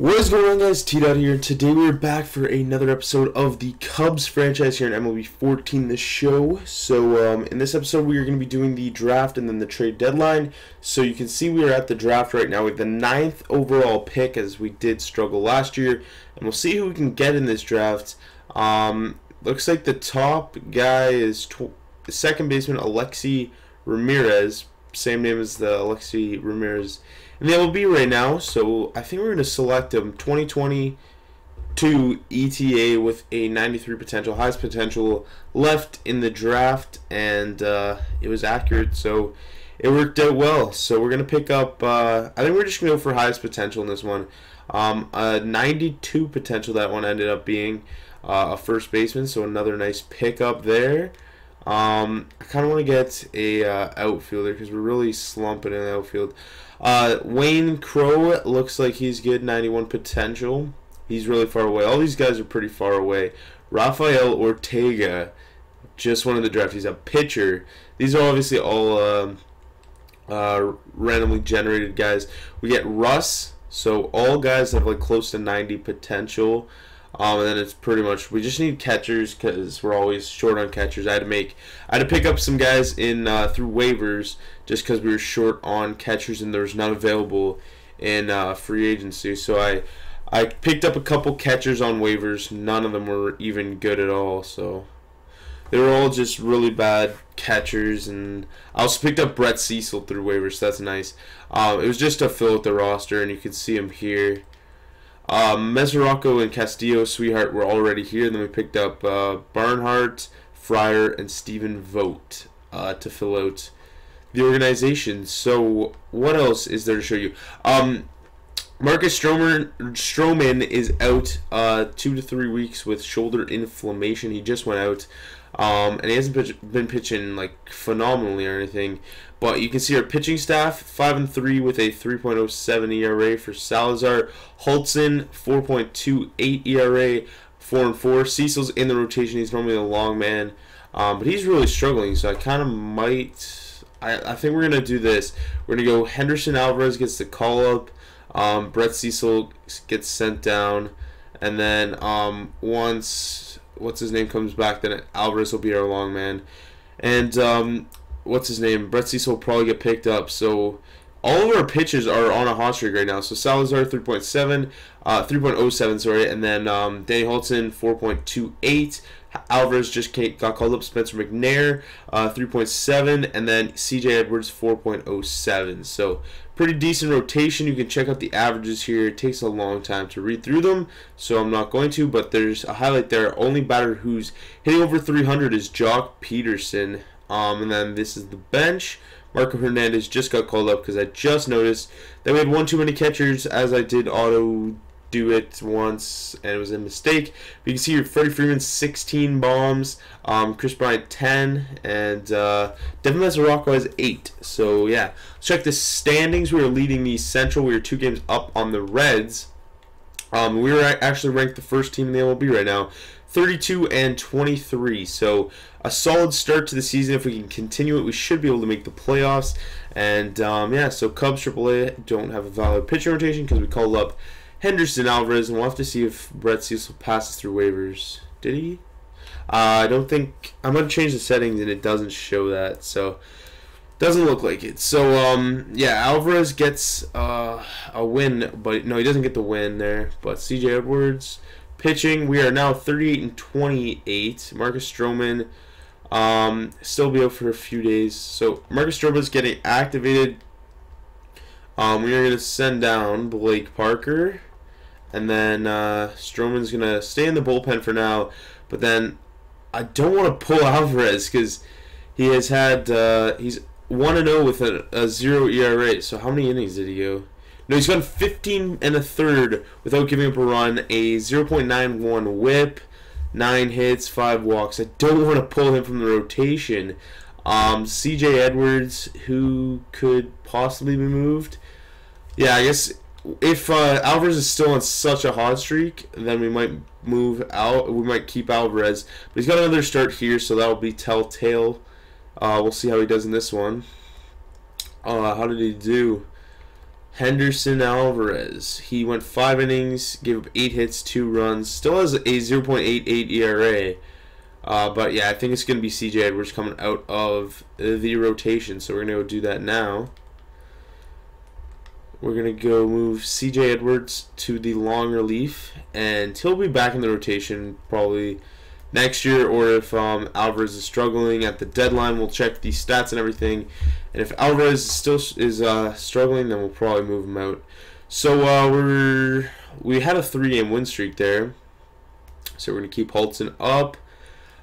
What is going on, guys? T-Dot here. Today we're back for another episode of the Cubs franchise here in MLB 14, the show. So in this episode we are going to be doing the draft and then the trade deadline. So you can see we are at the draft right now with the 9th overall pick, as we did struggle last year. And we'll see who we can get in this draft. Looks like the top guy is second baseman Alexi Ramirez. Same name as the Alexi Ramirez in the MLB right now, so I think we're going to select him. 2022 ETA with a 93 potential, highest potential left in the draft, and it was accurate, so it worked out well. So we're going to pick up, I think we're just going to go for highest potential in this one. A 92 potential, that one ended up being a first baseman, so another nice pickup there. I kind of want to get a outfielder because we're really slumping in the outfield. Wayne Crow looks like he's good, 91 potential. He's really far away. All these guys are pretty far away. Rafael Ortega just won in the draft. He's a pitcher. These are obviously all randomly generated guys. We get Russ, so all guys have like close to 90 potential. And then it's pretty much, we just need catchers because we're always short on catchers. I had to pick up some guys in through waivers just because we were short on catchers and there was none available in free agency. So I picked up a couple catchers on waivers. None of them were even good at all. So they were all just really bad catchers. And I also picked up Brett Cecil through waivers. So that's nice. It was just to fill out the roster, and you can see him here. Mesoraco and Castillo Sweetheart were already here. Then we picked up Barnhart, Fryer, and Stephen Vogt to fill out the organization. So what else is there to show you? Marcus Stroman is out 2 to 3 weeks with shoulder inflammation. He just went out. And he hasn't been pitching like phenomenally or anything, but you can see our pitching staff 5-3 with a 3.07 ERA for Salazar. Hultzen 4.28 ERA, 4-4. Cecil's in the rotation. He's normally a long man, but he's really struggling. So I kind of might. I think we're gonna do this. We're gonna go Henderson Alvarez gets the call up. Brett Cecil gets sent down, and then once what's his name comes back, then Alvarez will be our long man, and what's his name, Brett Cecil will probably get picked up. So all of our pitchers are on a hot streak right now. So Salazar 3.07, sorry, and then Danny Hultzen 4.28. Alvarez just got called up. Spencer McNair 3.7, and then CJ Edwards 4.07. So pretty decent rotation. You can check out the averages here. It takes a long time to read through them, so I'm not going to, but there's a highlight there. Only batter who's hitting over 300 is Jock Peterson. And then this is the bench. Marco Hernandez just got called up because I just noticed that we had one too many catchers, as I did auto do it once and it was a mistake. But you can see here Freddie Freeman 16 bombs, Chris Bryant 10, and Devin Mesoraco has 8. So yeah, let's check the standings. We are leading the Central. We are 2 games up on the Reds. We were actually ranked the first team in the MLB right now, 32-23. So a solid start to the season. If we can continue it, we should be able to make the playoffs. And yeah, so Cubs AAA don't have a valid pitching rotation because we called up Henderson Alvarez, and we'll have to see if Brett Cecil passes through waivers. Did he? I don't think. I'm going to change the settings and it doesn't show that, so doesn't look like it. So yeah, Alvarez gets a win, but no, he doesn't get the win there. But CJ Edwards pitching, we are now 38-28. Marcus Stroman still be out for a few days. So Marcus Stroman's getting activated. We are going to send down Blake Parker. And then Stroman's going to stay in the bullpen for now. But then I don't want to pull Alvarez because he has had, he's 1-0 with a 0 ERA. So how many innings did he go? No, he's gone 15 1/3 without giving up a run, a 0.91 whip, 9 hits, 5 walks. I don't want to pull him from the rotation. CJ Edwards, who could possibly be moved. Yeah, I guess if Alvarez is still on such a hot streak, then we might move out. We might keep Alvarez, but he's got another start here, so that'll be telltale. We'll see how he does in this one. How did he do? Henderson Alvarez. He went 5 innings, gave up 8 hits, 2 runs. Still has a 0.88 ERA. But yeah, I think it's going to be CJ Edwards coming out of the rotation. So we're going to go do that now. We're going to go move CJ Edwards to the long relief. And he'll be back in the rotation probably next year. Or if Alvarez is struggling at the deadline, we'll check the stats and everything. And if Alvarez still is struggling, then we'll probably move him out. So we had a 3-game win streak there. So we're going to keep Holton up.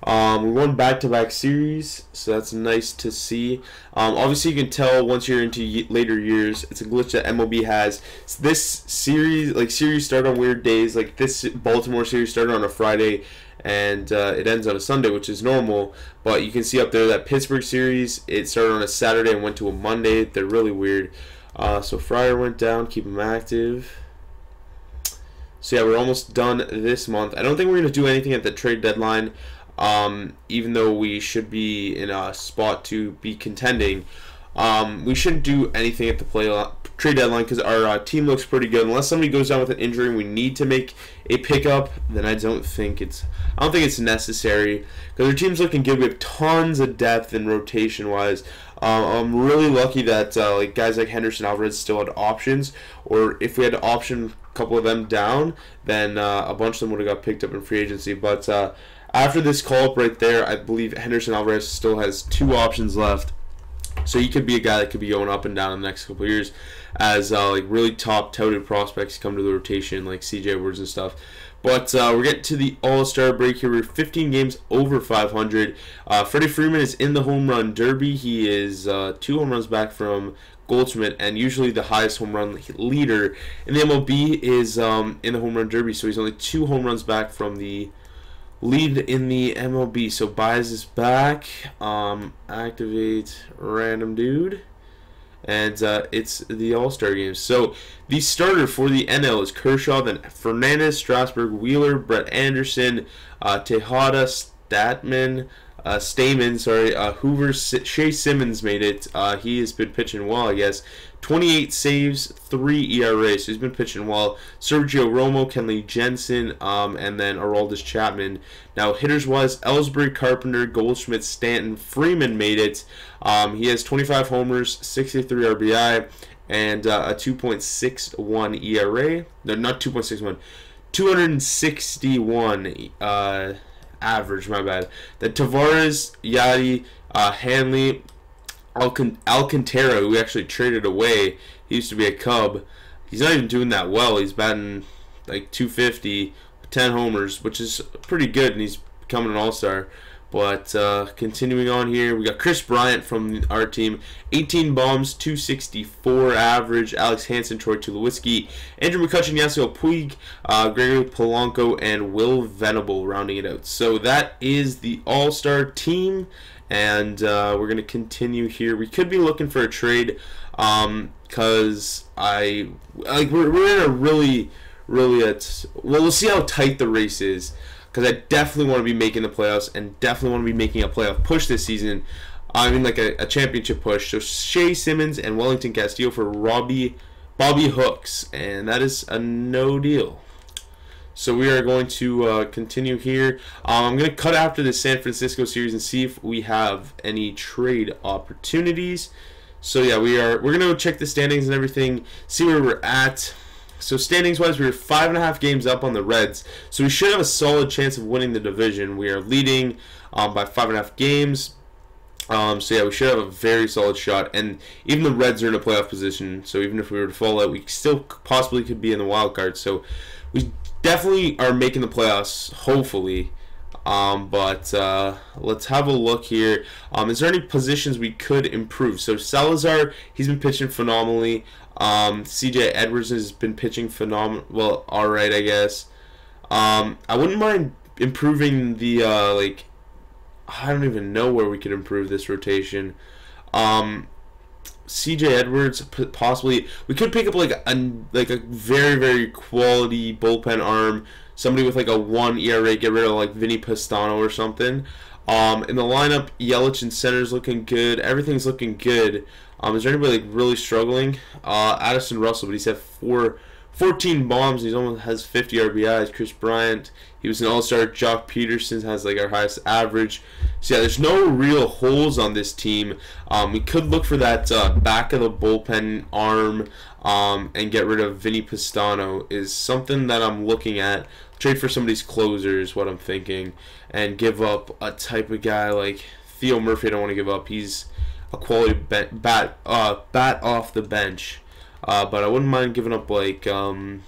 We won back-to-back series, so that's nice to see. Obviously, you can tell once you're into later years, it's a glitch that MLB has. So this series start on weird days. Like this Baltimore series started on a Friday, and it ends on a Sunday, which is normal. But you can see up there that Pittsburgh series, it started on a Saturday and went to a Monday. They're really weird. So Fryer went down, keep him active. So yeah, we're almost done this month. I don't think we're going to do anything at the trade deadline. Even though we should be in a spot to be contending, we shouldn't do anything at the trade deadline because our team looks pretty good. Unless somebody goes down with an injury and we need to make a pickup, then I don't think it's necessary because our team's looking good. We have tons of depth and rotation wise. I'm really lucky that guys like Henderson Alvarez still had options, or if we had to option a couple of them down, then a bunch of them would have got picked up in free agency. But after this call-up right there, I believe Henderson Alvarez still has 2 options left. So he could be a guy that could be going up and down in the next couple of years as really top touted prospects come to the rotation like CJ Edwards and stuff. But we're getting to the All-Star break here. We're 15 games over 500. Freddie Freeman is in the home run derby. He is 2 home runs back from Goldschmidt, and usually the highest home run leader in the MLB is in the home run derby. So he's only 2 home runs back from the lead in the MLB. So Baez is back. Activate random dude. And it's the All-Star game. So the starter for the NL is Kershaw, then Fernandez, Strasburg, Wheeler, Brett Anderson, Tejada, Stamen, Hoover, Shea Simmons made it. He has been pitching well, I guess. 28 saves, 3 ERA, so he's been pitching well. Sergio Romo, Kenley Jensen, and then Aroldis Chapman. Now, hitters-wise, Ellsbury, Carpenter, Goldschmidt, Stanton, Freeman made it. He has 25 homers, 63 RBI, and a 2.61 ERA. No, not 2.61. 261 average, my bad. Then Tavares, Yadi, Hanley, Alcantara, who we actually traded away. He used to be a Cub. He's not even doing that well. He's batting like 250, 10 homers, which is pretty good, and he's becoming an all-star. But continuing on here, we got Chris Bryant from our team, 18 bombs, 264 average. Alex Hansen, Troy Tulowitzki, Andrew McCutcheon, Yasiel Puig, Gregory Polanco, and Will Venable rounding it out. So that is the all-star team. And we're going to continue here. We could be looking for a trade because we're in a really we'll see how tight the race is, because I definitely want to be making the playoffs and definitely want to be making a playoff push this season. I mean, like a championship push. So Shea Simmons and Wellington Castillo for Bobby Hooks, and that is a no deal. So we are going to continue here. I'm going to cut after the San Francisco series and see if we have any trade opportunities. So yeah, we're going to go check the standings and everything, see where we're at. So standings wise, we're 5.5 games up on the Reds. So we should have a solid chance of winning the division. We are leading by 5.5 games. So yeah, we should have a very solid shot. And even the Reds are in a playoff position. So even if we were to fall out, we still possibly could be in the wild card. So we definitely are making the playoffs, hopefully. But let's have a look here. Is there any positions we could improve? So Salazar, he's been pitching phenomenally. CJ Edwards has been pitching phenomenal. Well, all right, I guess. I wouldn't mind improving the I don't even know where we could improve this rotation. CJ Edwards, possibly. We could pick up like a very, very quality bullpen arm. Somebody with like a 1 ERA, get rid of like Vinny Pastano or something. In the lineup, Yelich in center is looking good. Everything's looking good. Is there anybody like really struggling? Addison Russell, but he's had 14 bombs. He almost has 50 RBIs. Chris Bryant, he was an All-Star. Jock Peterson has like our highest average. So yeah, there's no real holes on this team. We could look for that back of the bullpen arm and get rid of Vinny Pistano is something that I'm looking at. Trade for somebody's closer is what I'm thinking, and give up a type of guy like Theo Murphy. I don't want to give up. He's a quality bat off the bench. But I wouldn't mind giving up like Michael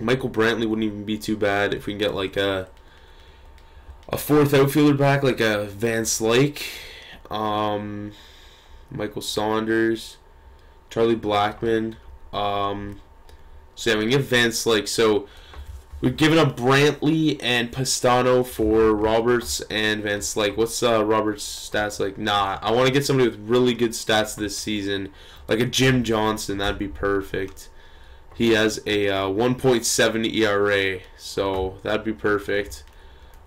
Brantley wouldn't even be too bad if we can get like a fourth outfielder back, like a Van Slyke, Michael Saunders, Charlie Blackmon. So yeah, we can get Van Slyke. So we've given up Brantley and Pistano for Roberts and Van Slyke. What's Roberts' stats like? Nah, I want to get somebody with really good stats this season, like a Jim Johnson. That'd be perfect. He has a 1.7 ERA, so that'd be perfect.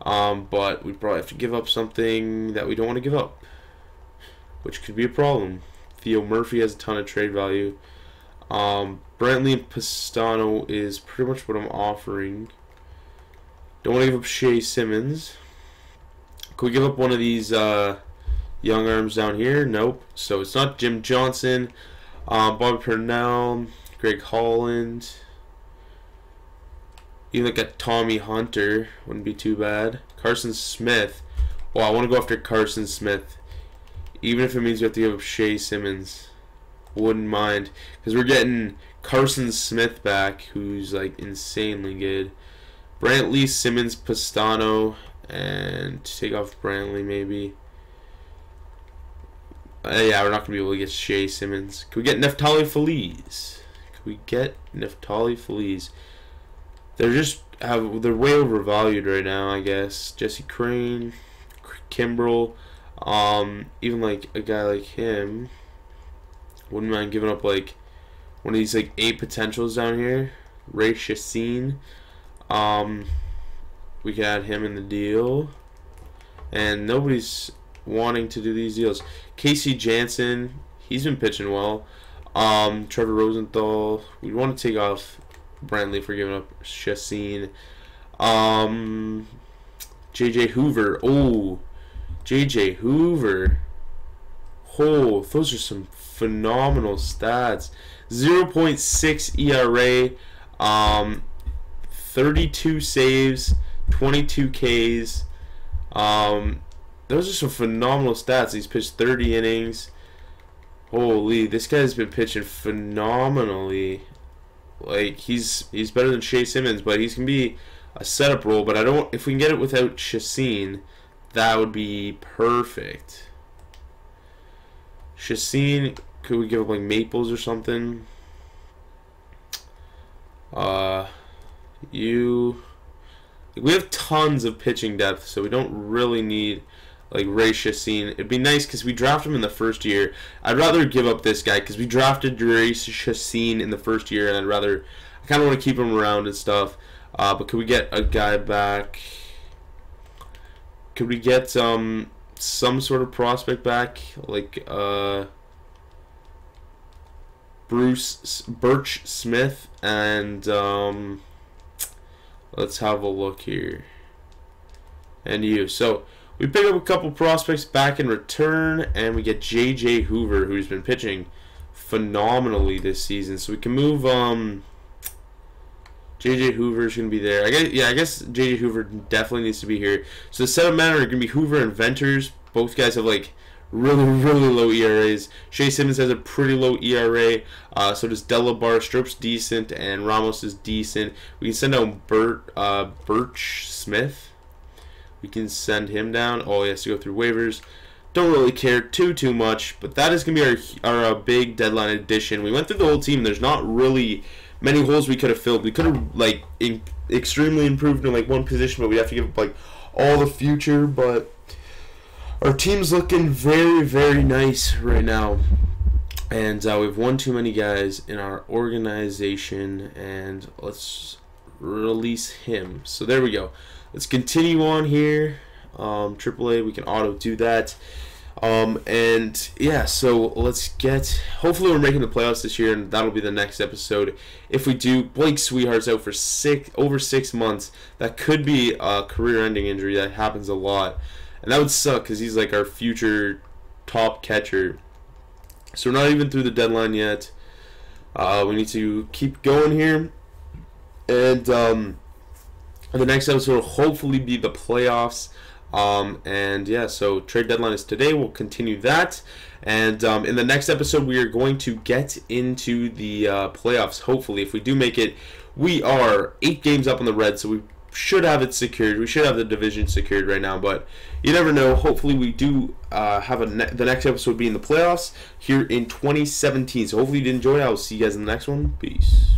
But we probably have to give up something that we don't want to give up, which could be a problem. Theo Murphy has a ton of trade value. Brantley and Pistano is pretty much what I'm offering. Don't want to give up Shea Simmons. Could we give up one of these young arms down here? Nope. So it's not Jim Johnson. Bobby Purnell, Greg Holland. You look at Tommy Hunter. Wouldn't be too bad. Carson Smith. Well, I want to go after Carson Smith. Even if it means we have to give up Shea Simmons. Wouldn't mind. Because we're getting Carson Smith back, who's like insanely good. Brantley, Simmons, Pistano, and take off Brantley maybe. Yeah, we're not gonna be able to get Shea Simmons. Can we get Neftali Feliz? Can we get Neftali Feliz? They're way overvalued right now, I guess. Jesse Crane, Kimbrel, even like a guy like him. Wouldn't mind giving up like one of these like 8 potentials down here. Ray Chassin. We could add him in the deal. And nobody's wanting to do these deals. Casey Jansen, he's been pitching well. Trevor Rosenthal. We want to take off Brantley for giving up Chassin. JJ Hoover. Oh, JJ Hoover. Oh, those are some phenomenal stats. 0.6 ERA, 32 saves, 22 Ks. Those are some phenomenal stats. He's pitched 30 innings. Holy, this guy's been pitching phenomenally. Like he's better than Shea Simmons, but he's gonna be a setup role. But if we can get it without Chassin, that would be perfect. Chassin, could we give up like Maples or something? We have tons of pitching depth, so we don't really need like Ray Chassin. It'd be nice because we drafted him in the first year. I'd rather give up this guy because we drafted Ray Chassin in the first year, and I kind of want to keep him around and stuff. But could we get a guy back? Could we get some sort of prospect back, like Birch Smith, and let's have a look here. And you. So we pick up a couple prospects back in return, and we get JJ Hoover, who's been pitching phenomenally this season. So we can move JJ Hoover's going to be there. I guess JJ Hoover definitely needs to be here. So the setup men are going to be Hoover and Venters. Both guys have like really low ERAs. Shea Simmons has a pretty low ERA. So does Delabar. Strope's decent, and Ramos is decent. We can send out Birch Smith. We can send him down. Oh, he has to go through waivers. Don't really care too much, but that is going to be our big deadline addition. We went through the whole team. There's not really many holes we could have filled. We could have like extremely improved in like one position, but we have to give up like all the future. But our team's looking very nice right now, and we have one too many guys in our organization, and let's release him. So there we go. Let's continue on here. AAA, we can auto do that. And yeah, so hopefully we're making the playoffs this year, and that'll be the next episode. If we do, Blake Sweetheart's out for over 6 months. That could be a career-ending injury. That happens a lot, and that would suck because he's like our future top catcher. So we're not even through the deadline yet. We need to keep going here, and the next episode will hopefully be the playoffs. And yeah, so trade deadline is today. We'll continue that, and in the next episode we are going to get into the playoffs. Hopefully, if we do make it, we are 8 games up on the Reds, so we should have it secured. We should have the division secured right now, but you never know. Hopefully we do have the next episode be in the playoffs here in 2017. So hopefully you did enjoy it. I will see you guys in the next one. Peace.